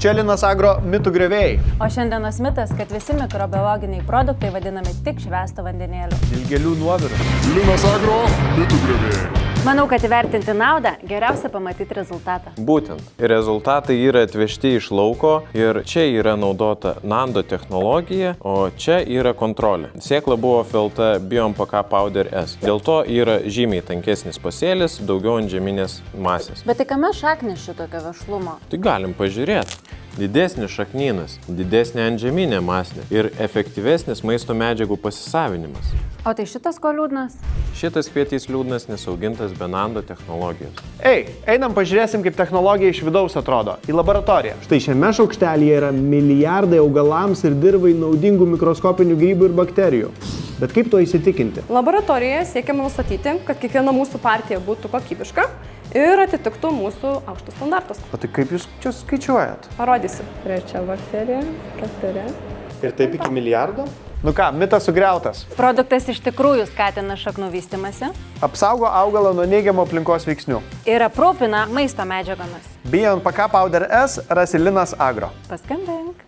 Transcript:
Čia Linas Agro mitų griovėjai. O šiandienos mitas, kad visi mikrobiologiniai produktai vadinami tik švęsto vandenėliu. Dilgėlių nuovirų. Linas Agro mitų griovėjai. Manau, kad įvertinti naudą geriausia pamatyti rezultatą. Būtent. Rezultatai yra atvežti iš lauko ir čia yra naudota Nando technologija, o čia yra kontrolė. Sėkla buvo filta BioMPK Powder S. Dėl to yra žymiai tankesnis pasėlis, daugiau antžeminės masės. Bet tai kame šaknis šitokio vešlumo? Tai galim pažiūrėti. Didesnis šaknynas, didesnė antžeminė masė ir efektyvesnis maisto medžiagų pasisavinimas. O tai šitas ko liūdnas? Šitas kvietys liūdnas, nes augintas be Nando technologijos. Ei, einam pažiūrėsim, kaip technologija iš vidaus atrodo. Į laboratoriją. Štai šiame šaukštelyje yra milijardai augalams ir dirvai naudingų mikroskopinių grybų ir bakterijų. Bet kaip to įsitikinti? Laboratorijoje siekiama nustatyti, kad kiekviena mūsų partija būtų kokybiška ir atitiktų mūsų aukštus standartus. O tai kaip jūs čia skaičiuojat? Parodysiu. Trečia bakterija, keturi. Ir taip iki milijardo? Nu ką, mitas sugriautas. Produktas iš tikrųjų skatina šaknų vystymąsi Apsaugo augalą nuo neigiamo aplinkos veiksnių. ir aprūpina maisto medžiagomis. BioMPK Powder S rasi Linas Agro. Paskambink.